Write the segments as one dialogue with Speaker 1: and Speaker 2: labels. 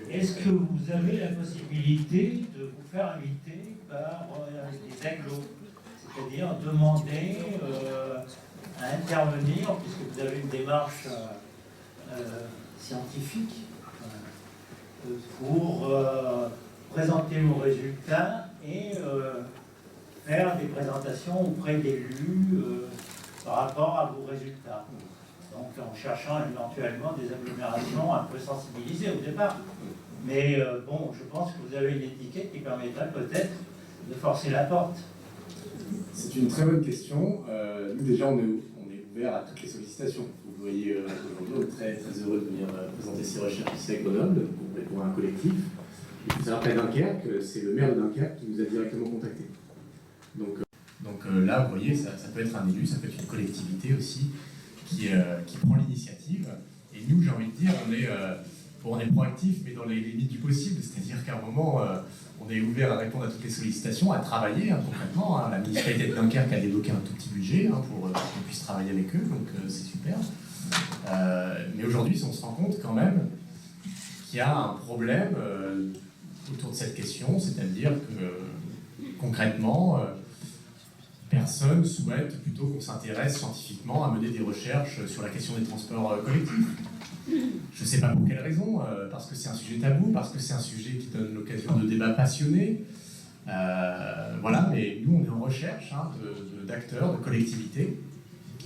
Speaker 1: Est-ce que vous avez la possibilité de vous faire inviter par des agglos, c'est-à-dire demander à intervenir, puisque vous avez une démarche scientifique, pour présenter vos résultats et faire des présentations auprès d'élus par rapport à vos résultats. Donc en cherchant éventuellement des agglomérations un peu sensibilisées au départ. Mais bon, je pense que vous avez une étiquette qui permettrait peut-être de forcer la porte.
Speaker 2: C'est une très bonne question. Nous déjà, on est ouvert à toutes les sollicitations. Vous voyez, aujourd'hui, on est très, très heureux de venir présenter ces recherches ici à Grenoble pour un collectif. Il faut savoir qu'à Dunkerque, c'est le maire de Dunkerque qui nous a directement contactés. Donc là, vous voyez, ça peut être un élu, ça peut être une collectivité aussi qui prend l'initiative. Et nous, j'ai envie de dire, on est proactif, mais dans les limites du possible. C'est-à-dire qu'à un moment, on est ouvert à répondre à toutes les sollicitations, à travailler concrètement. La municipalité de Dunkerque a débloqué un tout petit budget pour qu'on puisse travailler avec eux, donc c'est super. Mais aujourd'hui, on se rend compte quand même qu'il y a un problème autour de cette question, c'est-à-dire que concrètement, personne souhaite plutôt qu'on s'intéresse scientifiquement à mener des recherches sur la question des transports collectifs. Je ne sais pas pour quelle raison, parce que c'est un sujet tabou, parce que c'est un sujet qui donne l'occasion de débats passionnés. Voilà, mais nous, on est en recherche d'acteurs, de collectivités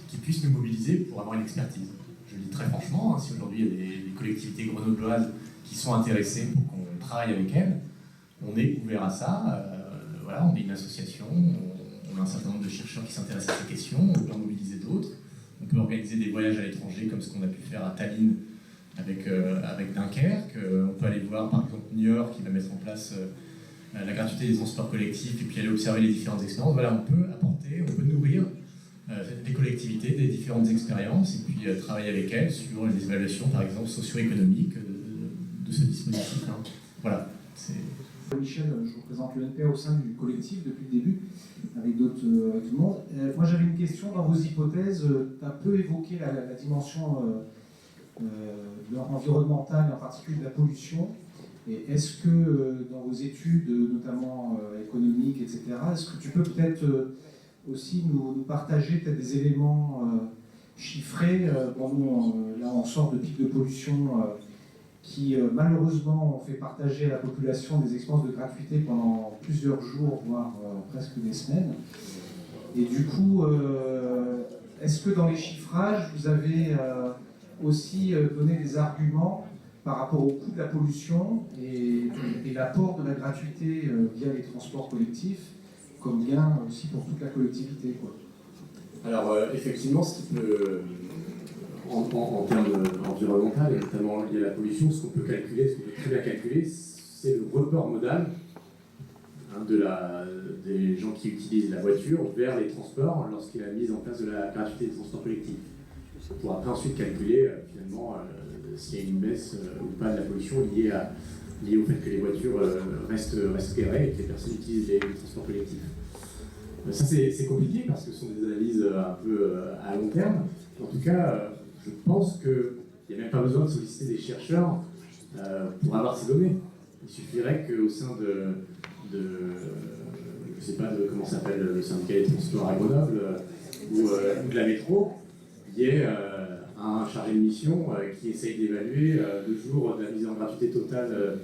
Speaker 2: qui puissent nous mobiliser pour avoir une expertise. Je le dis très franchement, si aujourd'hui il y a des collectivités grenobloises qui sont intéressées pour qu'on travaille avec elles, on est ouvert à ça. Voilà, on est une association, on a un certain nombre de chercheurs qui s'intéressent à ces questions, on peut en mobiliser d'autres. On peut organiser des voyages à l'étranger, comme ce qu'on a pu faire à Tallinn avec Dunkerque. On peut aller voir, par exemple, New York, qui va mettre en place la gratuité des transports collectifs, et puis aller observer les différentes expériences. Voilà, on peut apporter, on peut nourrir les collectivités des différentes expériences, et puis travailler avec elles sur les évaluations, par exemple, socio-économiques de ce dispositif. Voilà.
Speaker 3: Michel, je représente l'UNPA au sein du collectif depuis le début, avec d'autres, tout le monde. Moi, j'avais une question dans vos hypothèses. Tu as peu évoqué la dimension environnementale, en particulier de la pollution. Et est-ce que dans vos études, notamment économiques, etc., est-ce que tu peux peut-être aussi nous partager peut-être des éléments chiffrés? Bon, nous, là, on sort de pics de pollution qui malheureusement ont fait partager à la population des expériences de gratuité pendant plusieurs jours, voire presque des semaines. Et du coup, est-ce que dans les chiffrages, vous avez aussi donné des arguments par rapport au coût de la pollution et l'apport de la gratuité via les transports collectifs, comme bien aussi pour toute la collectivité, quoi?
Speaker 2: Alors, effectivement, ce qui peut... En termes environnementaux, et notamment lié à la pollution, ce qu'on peut calculer, ce qu'on peut très bien calculer, c'est le report modal des gens qui utilisent la voiture vers les transports lorsqu'il y a la mise en place de la gratuité des transports collectifs. Pour après ensuite calculer finalement s'il y a une baisse ou pas de la pollution liée au fait que les voitures restent garées et que les personnes utilisent les transports collectifs. Ça c'est compliqué parce que ce sont des analyses un peu à long terme. En tout cas, je pense qu'il n'y a même pas besoin de solliciter des chercheurs pour avoir ces données. Il suffirait qu'au sein je ne sais pas comment s'appelle le syndicat des transports à Grenoble ou de la métro, il y ait un chargé de mission qui essaye d'évaluer le jour de la mise en gratuité totale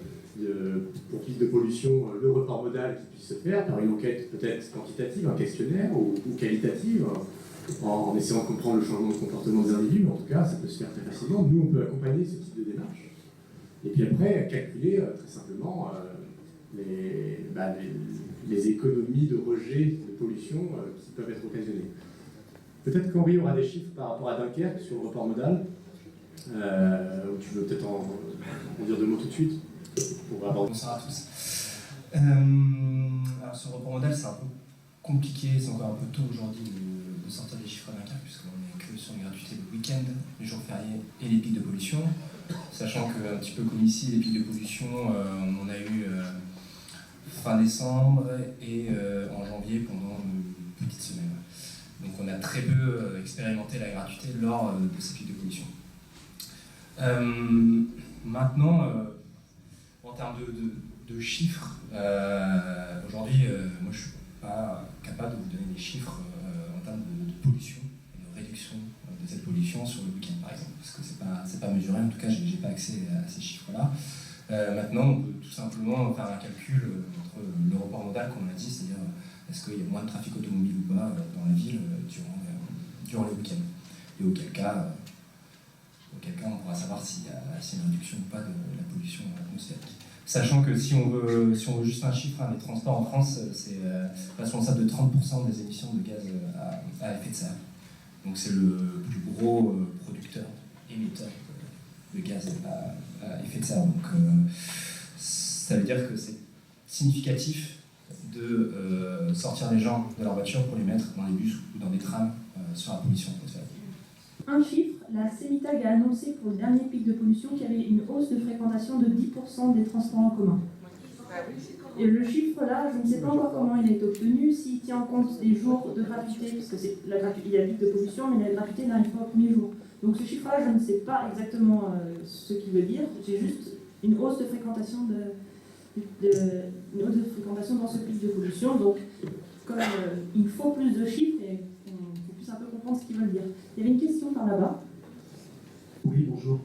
Speaker 2: pour pic de pollution, le report modal qui puisse se faire par une enquête peut-être quantitative, un questionnaire ou qualitative, en essayant de comprendre le changement de comportement des individus. En tout cas, ça peut se faire très facilement. Nous, on peut accompagner ce type de démarche. Et puis après, calculer très simplement les économies de rejet de pollution qui peuvent être occasionnées. Peut-être qu'Henri aura des chiffres par rapport à Dunkerque sur le report modal. Ou tu veux peut-être en dire deux mots tout de suite pour aborder.
Speaker 4: Bonsoir à tous. Alors sur le report modal, c'est un peu compliqué, c'est encore un peu tôt aujourd'hui de sortir des chiffres à Dunkerque, puisqu'on est que sur les gratuités de week-end, les jours fériés et les pics de pollution. Sachant que, un petit peu comme ici, les pics de pollution, on en a eu fin décembre et en janvier pendant une petite semaine. Donc on a très peu expérimenté la gratuité lors de ces pics de pollution. Maintenant, en termes de chiffres, aujourd'hui, moi je ne suis pas capable de vous donner des chiffres en termes de pollution, de réduction de cette pollution sur le week-end par exemple, parce que c'est pas mesuré, en tout cas je n'ai pas accès à ces chiffres-là. Maintenant, on peut tout simplement faire un calcul entre le report modal, comme on l'a dit, c'est-à-dire est-ce qu'il y a moins de trafic automobile ou pas dans la ville durant les week-ends. Et auquel cas, on pourra savoir s'il y a une réduction ou pas de la pollution atmosphérique. Sachant que si on veut juste un chiffre, les transports en France, c'est responsable de 30% des émissions de gaz à effet de serre. Donc c'est le plus gros producteur, émetteur de gaz à effet de serre. Donc ça veut dire que c'est significatif de sortir les gens de leur voiture pour les mettre dans les bus ou dans des trams sur la pollution atmosphérique.
Speaker 5: Un chiffre, la CEMITAG a annoncé pour le dernier pic de pollution qu'il y avait une hausse de fréquentation de 10% des transports en commun. Et le chiffre là, je ne sais pas encore comment il est obtenu, s'il tient en compte des jours de gratuité, parce que il y a pic de pollution, mais la gratuité n'arrive pas au premier jour. Donc ce chiffre là, je ne sais pas exactement ce qu'il veut dire, j'ai juste une hausse de fréquentation une hausse de fréquentation dans ce pic de pollution. Donc comme il faut plus de chiffres, et on puisse un peu comprendre ce qu'ils veulent dire. Il y avait une question par là-bas.
Speaker 6: Oui, bonjour.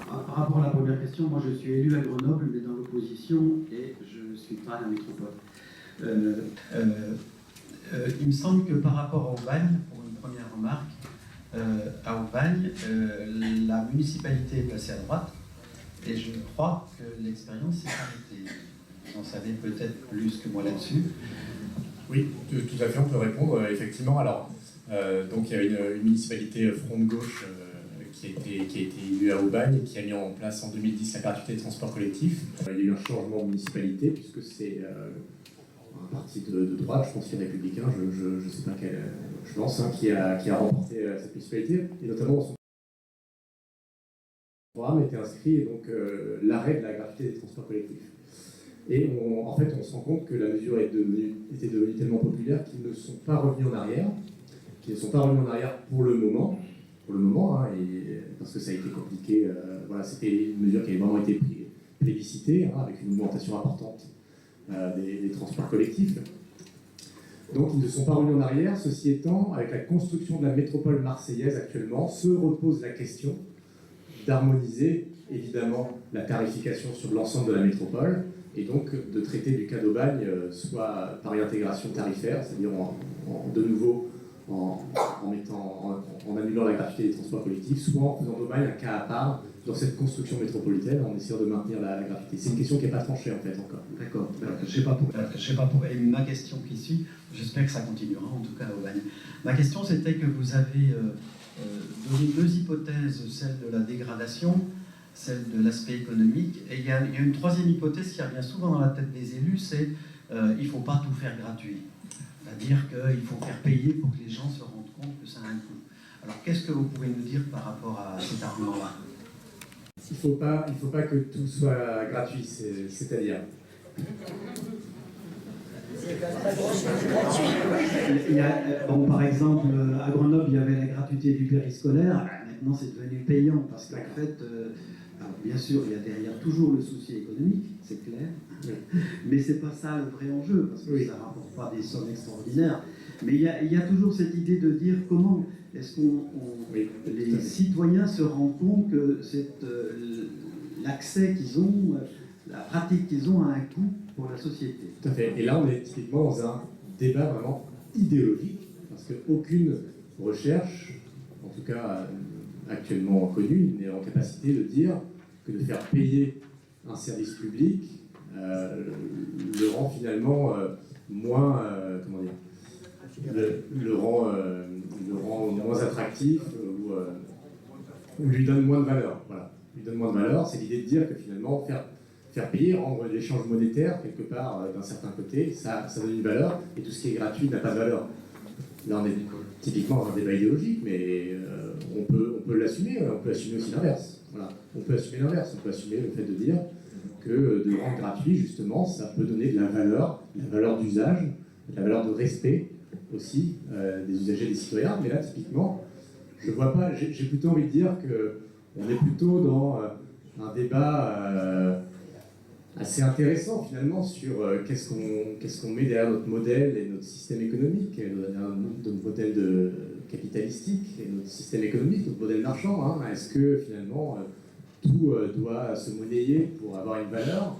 Speaker 6: Par rapport à la première question, moi je suis élu à Grenoble, mais dans l'opposition, et je ne suis pas à la métropole. Il me semble que par rapport à Aubagne, pour une première remarque, à Aubagne, la municipalité est placée à droite, et je crois que l'expérience s'est arrêtée. Vous en savez peut-être plus que moi là-dessus.
Speaker 2: Oui, tout à fait, on peut répondre, effectivement. Alors, donc il y a une municipalité front de gauche qui a été élue à Aubagne et qui a mis en place en 2010 la gratuité des transports collectifs. Il y a eu un changement de municipalité puisque c'est un parti de droite, je pense qu'il est républicain, je ne sais pas quel, je pense, qui a remporté cette municipalité, et notamment son programme était inscrit donc l'arrêt de la gratuité des transports collectifs. Et en fait, on se rend compte que la mesure était devenue tellement populaire qu'ils ne sont pas revenus en arrière, pour le moment, parce que ça a été compliqué. Voilà, c'était une mesure qui avait vraiment été plébiscitée, avec une augmentation importante des transports collectifs. Donc ils ne sont pas revenus en arrière. Ceci étant, avec la construction de la métropole marseillaise actuellement, se repose la question d'harmoniser évidemment la tarification sur l'ensemble de la métropole, et donc de traiter du cas d'Aubagne soit par intégration tarifaire, c'est-à-dire de nouveau en annulant la gratuité des transports collectifs, soit en faisant d'Aubagne un cas à part dans cette construction métropolitaine, en essayant de maintenir la gratuité. C'est une question qui n'est pas tranchée en fait encore.
Speaker 6: D'accord. Je ne sais pas pour. Et ma question qui suit, j'espère que ça continuera en tout cas à Aubagne. Ma question c'était que vous avez donné deux hypothèses, celle de la dégradation, celle de l'aspect économique, et il y a une troisième hypothèse qui revient souvent dans la tête des élus, c'est il ne faut pas tout faire gratuit. C'est-à-dire qu'il faut faire payer pour que les gens se rendent compte que ça a un coût. Alors qu'est-ce que vous pouvez nous dire par rapport à cet argument-là ?
Speaker 2: Il faut pas que tout soit gratuit, c'est-à-dire...
Speaker 6: Par exemple, à Grenoble, il y avait la gratuité du périscolaire. Maintenant, c'est devenu payant parce qu'en fait, bien sûr, il y a derrière toujours le souci économique, c'est clair. Oui. Mais c'est pas ça le vrai enjeu parce que ça rapporte pas des sommes extraordinaires. Mais il y a toujours cette idée de dire comment est-ce les citoyens se rendent compte que l'accès qu'ils ont, la pratique qu'ils ont a un coût pour la société.
Speaker 2: Tout à fait. Et là, on est typiquement dans un débat vraiment idéologique, parce qu'aucune recherche, en tout cas actuellement connue, n'est en capacité de dire que de faire payer un service public le rend finalement moins, le rend moins attractif ou lui donne moins de valeur. Voilà. Lui donne moins de valeur, c'est l'idée de dire que finalement faire payer, rendre l'échange monétaire quelque part d'un certain côté, ça donne une valeur, et tout ce qui est gratuit n'a pas de valeur. Là on est typiquement dans un débat idéologique, mais on peut l'assumer, on peut assumer aussi l'inverse. Voilà. On peut assumer l'inverse, on peut assumer le fait de dire que de rendre gratuit, justement, ça peut donner de la valeur d'usage, de la valeur de respect aussi des usagers, des citoyens. Mais là, typiquement, je vois pas, j'ai plutôt envie de dire que On est plutôt dans un débat assez intéressant finalement sur qu'est-ce qu'on met derrière notre modèle et notre système économique, notre modèle capitalistique et notre système économique, notre modèle marchand. Hein. Est-ce que finalement tout doit se monnayer pour avoir une valeur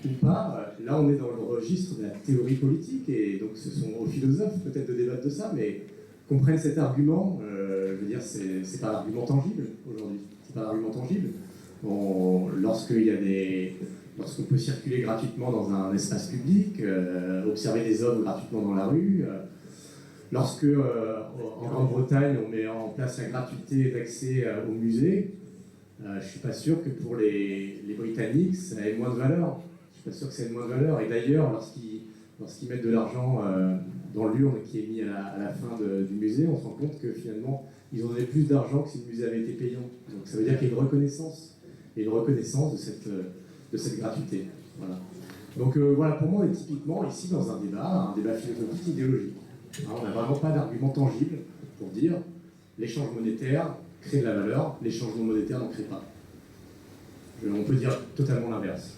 Speaker 2: ou pas? Là, on est dans le registre de la théorie politique et donc ce sont aux philosophes peut-être de débattre de ça, mais comprennent cet argument. Je veux dire, c'est pas l'argument tangible aujourd'hui. C'est pas l'argument tangible. Lorsqu'on peut circuler gratuitement dans un espace public, observer des œuvres gratuitement dans la rue, lorsque en Grande-Bretagne on met en place la gratuité d'accès au musée, je ne suis pas sûr que pour les Britanniques ça ait moins de valeur. Je suis pas sûr que ça ait moins de valeur. Et d'ailleurs, lorsqu'ils mettent de l'argent dans l'urne qui est mis à la fin du musée, on se rend compte que finalement ils en avaient plus d'argent que si le musée avait été payant. Donc ça veut dire qu'il y a une reconnaissance de cette gratuité. Voilà. Donc voilà, pour moi, on est typiquement ici dans un débat philosophique idéologique. Hein, on n'a vraiment pas d'argument tangible pour dire l'échange monétaire crée de la valeur, l'échange non monétaire n'en crée pas. On peut dire totalement l'inverse.